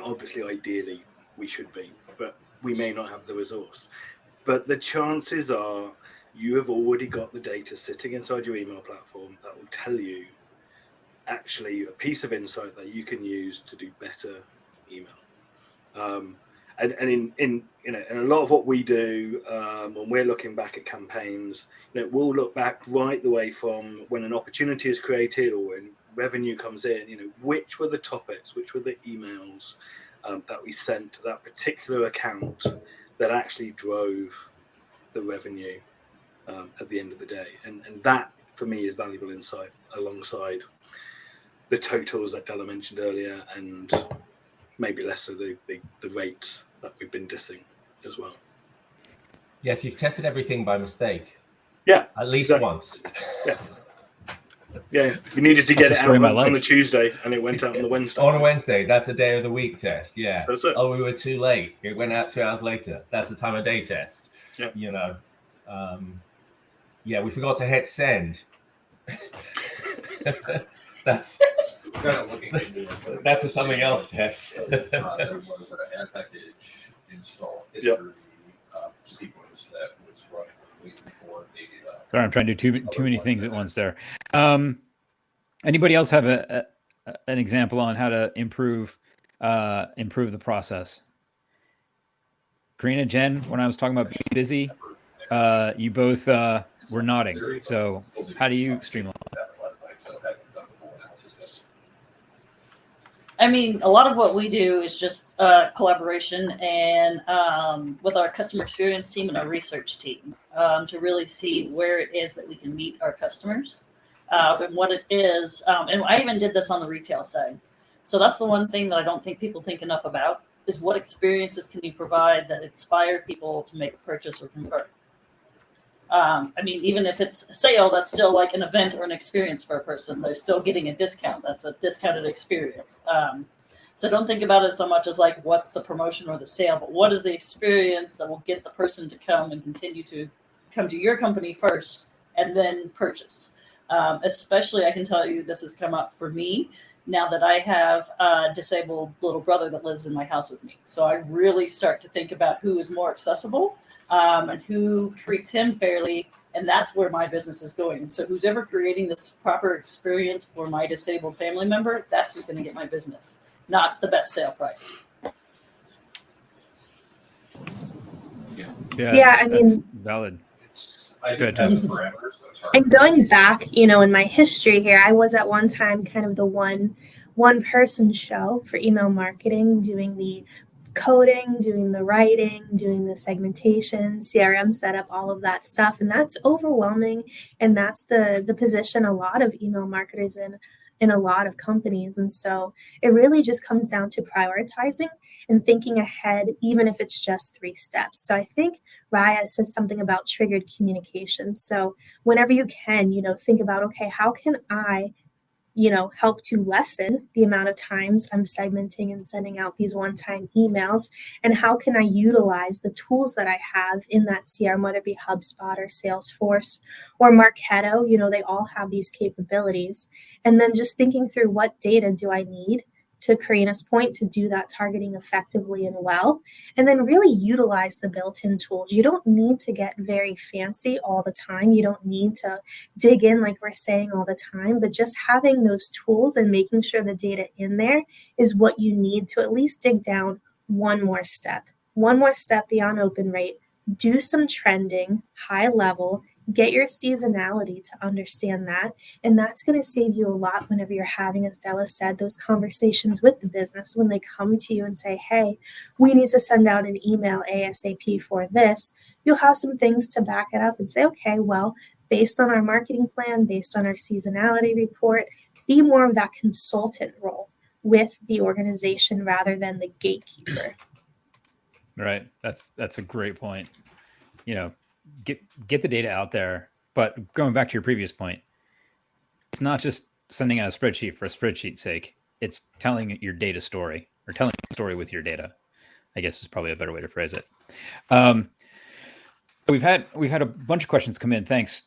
Obviously, ideally, we should be, but we may not have the resource. But the chances are you have already got the data sitting inside your email platform that will tell you actually a piece of insight that you can use to do better email. And in a lot of what we do when we're looking back at campaigns, we'll look back right the way from when an opportunity is created or when revenue comes in. Which were the topics, which were the emails that we sent to that particular account that actually drove the revenue at the end of the day, and that for me is valuable insight alongside the totals that Della mentioned earlier, and maybe less so the rates that we've been dissing as well. Yes, you've tested everything by mistake. Yeah, At least exactly. once. Yeah, you needed to get That's the it story out of my on the life. Tuesday, and it went out on the Wednesday. On a Wednesday, that's a day of the week test. Yeah. That's it. Oh, we were too late. It went out 2 hours later. That's a time of day test. Yeah. You know. Yeah, we forgot to hit send. That's a something else test. There was an package install Yep. sequence that was running before the. Sorry, I'm trying to do too many things at once there. Anybody else have an example on how to improve the process? Karina, Jen, when I was talking about being busy, you both were nodding. So how do you streamline? I mean, a lot of what we do is just collaboration and with our customer experience team and our research team to really see where it is that we can meet our customers and what it is. And I even did this on the retail side. So that's the one thing that I don't think people think enough about is what experiences can you provide that inspire people to make a purchase or convert. I mean, even if it's a sale, that's still like an event or an experience for a person. They're still getting a discount. That's a discounted experience. So don't think about it so much as like, what's the promotion or the sale, but what is the experience that will get the person to come and continue to come to your company first and then purchase. Especially, I can tell you, this has come up for me now that I have a disabled little brother that lives in my house with me. So I really start to think about who is more accessible and who treats him fairly. And that's where my business is going. So who's ever creating this proper experience for my disabled family member, that's who's going to get my business, not the best sale price. Yeah, I mean, valid. Good. And going back, in my history here, I was at one time kind of the one person show for email marketing, doing the coding, doing the writing, doing the segmentation, CRM setup, all of that stuff. And that's overwhelming. And that's the position a lot of email marketers in a lot of companies. And so it really just comes down to prioritizing and thinking ahead, even if it's just 3 steps. So I think Raya says something about triggered communication. So whenever you can, think about, okay, how can I help to lessen the amount of times I'm segmenting and sending out these one-time emails? And how can I utilize the tools that I have in that CRM, whether it be HubSpot or Salesforce or Marketo? They all have these capabilities. And then just thinking through, what data do I need, to Karina's point, to do that targeting effectively and well, and then really utilize the built-in tools. You don't need to get very fancy all the time. You don't need to dig in like we're saying all the time, but just having those tools and making sure the data in there is what you need to at least dig down one more step beyond open rate, do some trending, high level, get your seasonality to understand that. And that's going to save you a lot whenever you're having, as Della said, those conversations with the business. When they come to you and say, hey, we need to send out an email ASAP for this, you'll have some things to back it up and say, okay, well, based on our marketing plan, based on our seasonality report, be more of that consultant role with the organization rather than the gatekeeper. Right. That's a great point. Get the data out there. But going back to your previous point, it's not just sending out a spreadsheet for a spreadsheet's sake. It's telling your data story, or telling a story with your data, I guess is probably a better way to phrase it. We've had a bunch of questions come in. Thanks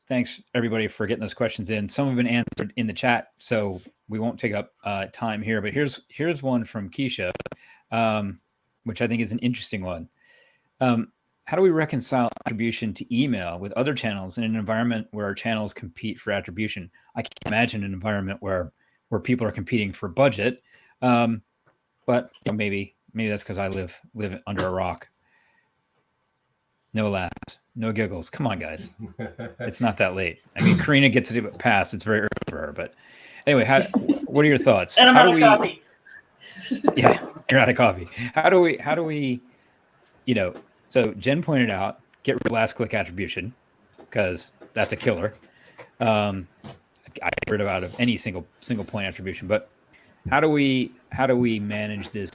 everybody for getting those questions in. Some have been answered in the chat, so we won't take up time here. But here's one from Keisha, which I think is an interesting one. How do we reconcile attribution to email with other channels in an environment where our channels compete for attribution? I can't imagine an environment where people are competing for budget, but maybe that's because I live under a rock. No laughs, no giggles. Come on, guys. It's not that late. I mean, Karina gets it past. It's very early for her. But anyway, what are your thoughts? And I'm out of coffee. Yeah, you're out of coffee. How do we, so Jen pointed out, get rid of last click attribution, because that's a killer. I get rid of out of any single point attribution. But how do we manage this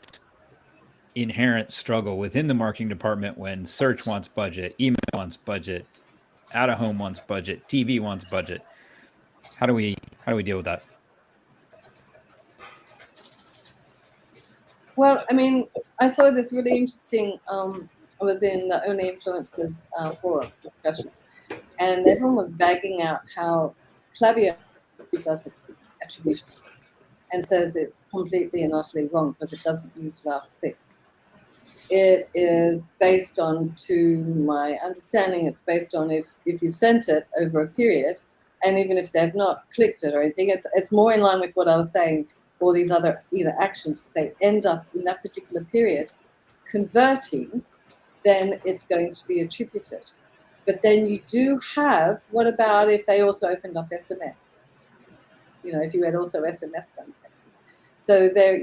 inherent struggle within the marketing department when search wants budget, email wants budget, out of home wants budget, TV wants budget? How do we deal with that? Well, I mean, I saw this really interesting. I was in the Only Influencers forum discussion, and everyone was bagging out how Klaviyo does its attribution and says it's completely and utterly wrong because it doesn't use last click. It is based on, to my understanding, it's based on if you've sent it over a period, and even if they've not clicked it or anything, it's more in line with what I was saying. All these other actions, they end up in that particular period converting, then it's going to be attributed. But then you do have, what about if they also opened up SMS? If you had also SMS them. So there,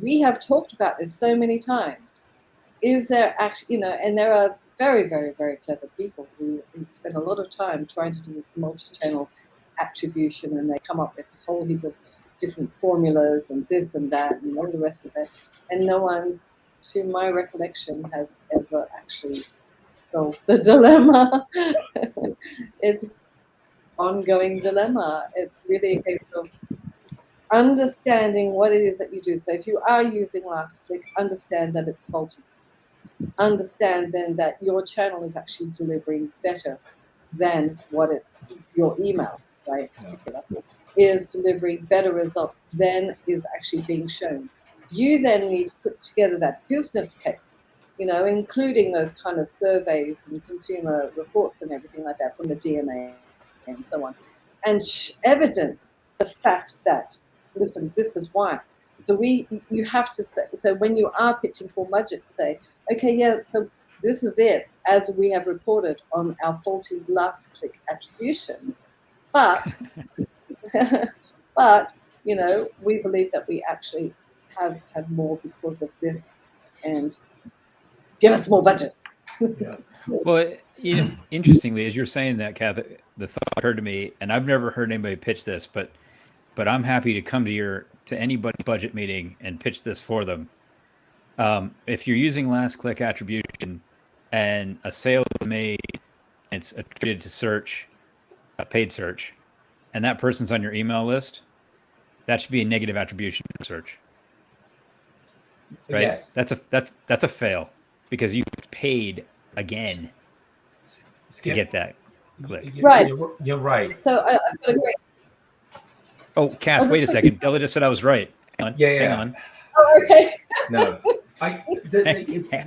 we have talked about this so many times. Is there actually, and there are very, very, very clever people who spend a lot of time trying to do this multi-channel attribution, and they come up with a whole heap of different formulas and this and that and all the rest of it. And no one, to my recollection, has ever actually solved the dilemma. It's an ongoing dilemma. It's really a case of understanding what it is that you do. So if you are using last click, understand that it's faulty. Understand then that your channel is actually delivering better than what it's your email, right? Is delivering better results than is actually being shown. You then need to put together that business case, including those kind of surveys and consumer reports and everything like that from the DMA and so on, and evidence the fact that, listen, this is why. So you have to say, so when you are pitching for budget, say, okay, yeah, so this is it, as we have reported on our faulty last click attribution. But, we believe that we actually have more because of this, and give us more budget. Yeah. Well, interestingly, as you're saying that, Kath, the thought occurred to me, and I've never heard anybody pitch this, but I'm happy to come to anybody's budget meeting and pitch this for them. If you're using last click attribution and a sale is made, it's attributed to search, a paid search, and that person's on your email list, that should be a negative attribution for search. Right? Yes. That's a fail, because you paid again to get that click. Right. You're right. So I've got a great. Oh, Kath, wait a second. Della just said I was right. Hang on. Yeah. Hang on. Oh, okay. No.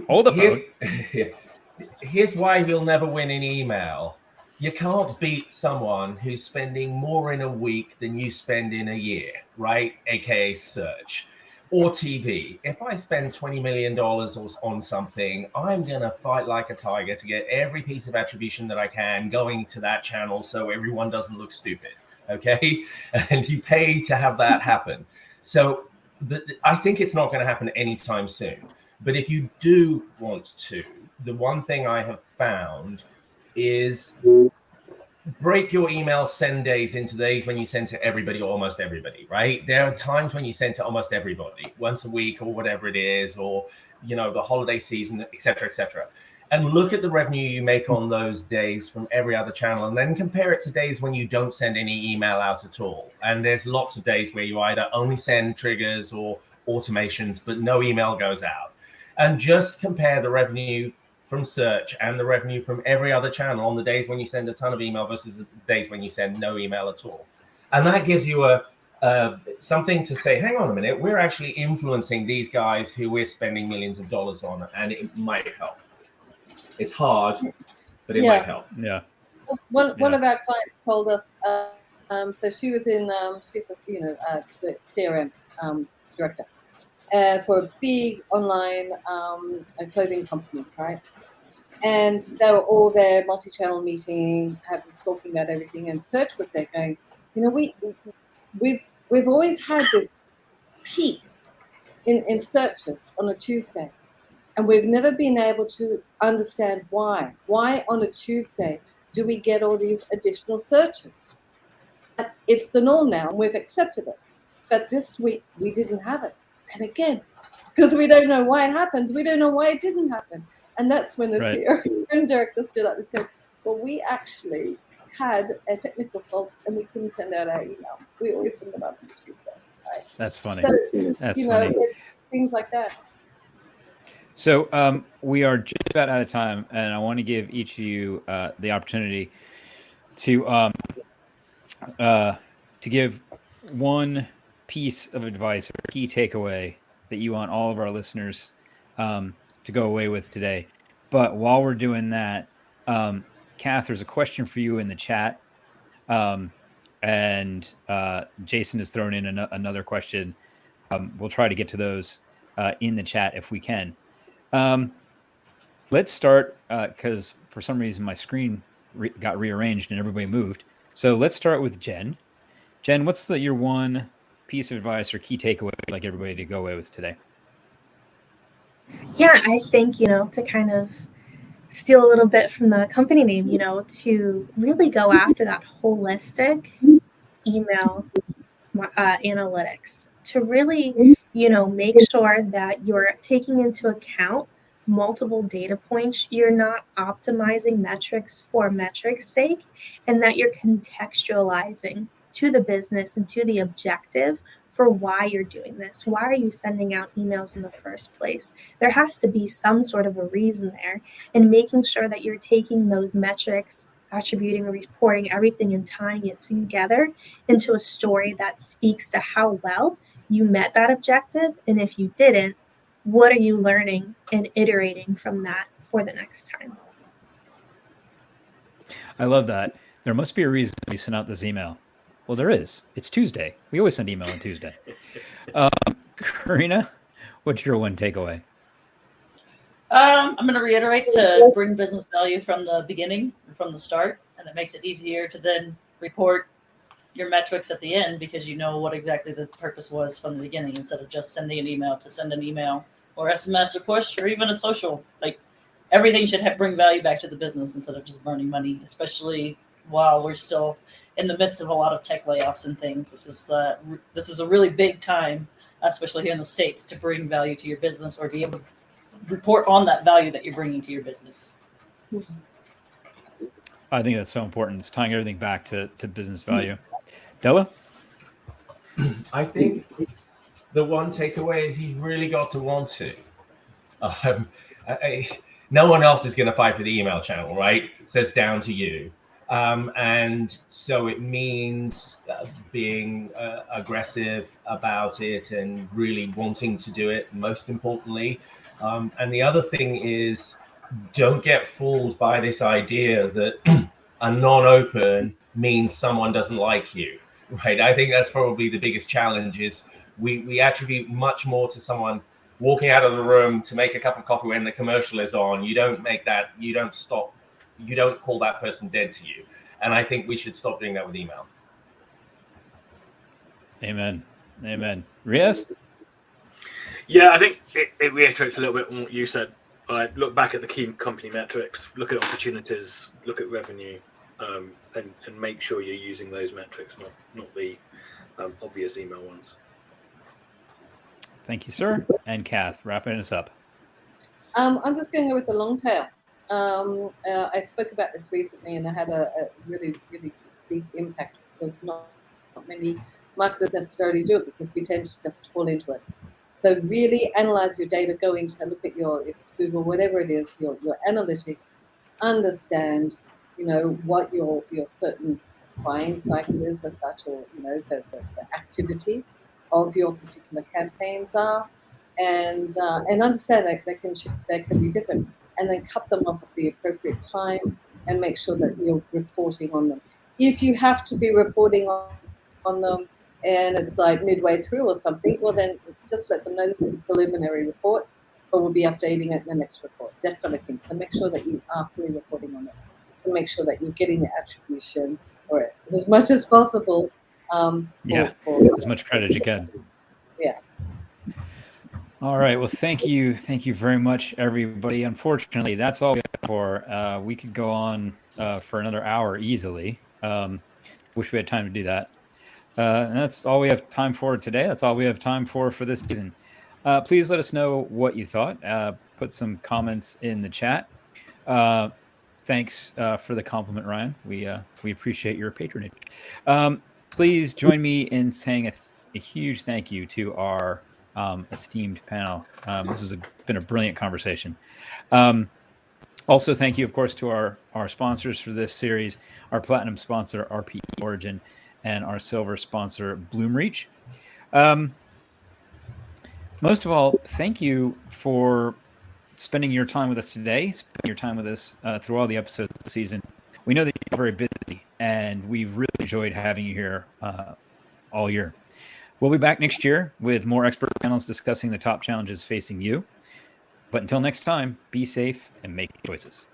Hold the phone. Here's why you'll never win in email. You can't beat someone who's spending more in a week than you spend in a year, right? AKA search or TV. If I spend $20 million on something, I'm going to fight like a tiger to get every piece of attribution that I can going to that channel so everyone doesn't look stupid, okay? And you pay to have that happen. So I think it's not going to happen anytime soon. But if you do want to, the one thing I have found is break your email send days into days when you send to everybody or almost everybody, right? There are times when you send to almost everybody, once a week or whatever it is, or, the holiday season, et cetera, and look at the revenue you make on those days from every other channel, and then compare it to days when you don't send any email out at all. And there's lots of days where you either only send triggers or automations, but no email goes out. And just compare the revenue from search and the revenue from every other channel on the days when you send a ton of email versus the days when you send no email at all. And that gives you something to say, hang on a minute, we're actually influencing these guys who we're spending millions of dollars on, and it might help. It's hard, but it might help. Yeah. One of our clients told us, so she was in, she's the CRM director for a big online clothing company, right? And they were all there, multi-channel meeting, talking about everything. And search was there going, we've always had this peak in searches on a Tuesday, and we've never been able to understand why. Why on a Tuesday do we get all these additional searches? It's the norm now, and we've accepted it. But this week, we didn't have it. And again, because we don't know why it happens, we don't know why it didn't happen. And that's when the CRM director stood up and said, well, we actually had a technical fault and we couldn't send out our email. We always send them out on Tuesday. Right? That's funny. So, That's you know, funny. Things like that. So we are just about out of time, and I want to give each of you the opportunity to give one piece of advice or key takeaway that you want all of our listeners to go away with today. But while we're doing that, Kath, there's a question for you in the chat, and Jason has thrown in another question. We'll try to get to those in the chat if we can. Let's start because for some reason my screen got rearranged and everybody moved. So let's start with Jen. Jen, what's your one piece of advice or key takeaway you'd like everybody to go away with today? Yeah, I think, to kind of steal a little bit from the company name, to really go after that holistic email analytics, to really, make sure that you're taking into account multiple data points. You're not optimizing metrics for metrics' sake, and that you're contextualizing to the business and to the objective for why you're doing this. Why are you sending out emails in the first place? There has to be some sort of a reason there, and making sure that you're taking those metrics, attributing, reporting everything, and tying it together into a story that speaks to how well you met that objective. And if you didn't, what are you learning and iterating from that for the next time? I love that. There must be a reason we sent out this email. Well, there is. It's Tuesday. We always send email on Tuesday. Karina, what's your one takeaway? I'm going to reiterate to bring business value from the beginning, from the start, and it makes it easier to then report your metrics at the end because you know what exactly the purpose was from the beginning instead of just sending an email to send an email or SMS or push or even a social. Like everything should bring value back to the business instead of just burning money, especially while we're still in the midst of a lot of tech layoffs and things. This is a really big time, especially here in the States, to bring value to your business or be able to report on that value that you're bringing to your business. I think that's so important. It's tying everything back to business value. Della? I think the one takeaway is you've really got to want to. No one else is going to fight for the email channel, right? So it's down to you. And so it means being aggressive about it and really wanting to do it, most importantly. And the other thing is, don't get fooled by this idea that a non-open means someone doesn't like you, right? I think that's probably the biggest challenge is we attribute much more to someone walking out of the room to make a cup of coffee when the commercial is on. You don't call that person dead to you. And I think we should stop doing that with email. Amen. Amen. Riaz? Yeah, I think it reiterates a little bit on what you said. Look back at the key company metrics, look at opportunities, look at revenue, and make sure you're using those metrics, not the obvious email ones. Thank you, sir. And Kath, wrapping us up. I'm just going to go with the long tail. I spoke about this recently, and I had a really, really big impact because not many marketers necessarily do it because we tend to just fall into it. So really analyze your data, go into look at if it's Google, whatever it is, your analytics, understand, what your certain buying cycle is as such, or, the activity of your particular campaigns are, and understand that they can be different, and then cut them off at the appropriate time and make sure that you're reporting on them. If you have to be reporting on them and it's like midway through or something, well then just let them know this is a preliminary report, but we'll be updating it in the next report, that kind of thing. So make sure that you are fully reporting on it to make sure that you're getting the attribution or as much as possible. As much credit as you can. Yeah. All right. Well, thank you. Thank you very much, everybody. Unfortunately, that's all we have for. We could go on for another hour easily. Wish we had time to do that. And that's all we have time for today. That's all we have time for this season. Please let us know what you thought. Put some comments in the chat. Thanks for the compliment, Ryan. We appreciate your patronage. Please join me in saying a huge thank you to our esteemed panel. This has been a brilliant conversation. Also, thank you, of course, to our sponsors for this series, our platinum sponsor, RPE Origin, and our silver sponsor, Bloomreach. Most of all, thank you for spending your time with us today, spending your time with us through all the episodes of the season. We know that you're very busy, and we've really enjoyed having you here all year. We'll be back next year with more expert panels discussing the top challenges facing you. But until next time, be safe and make choices.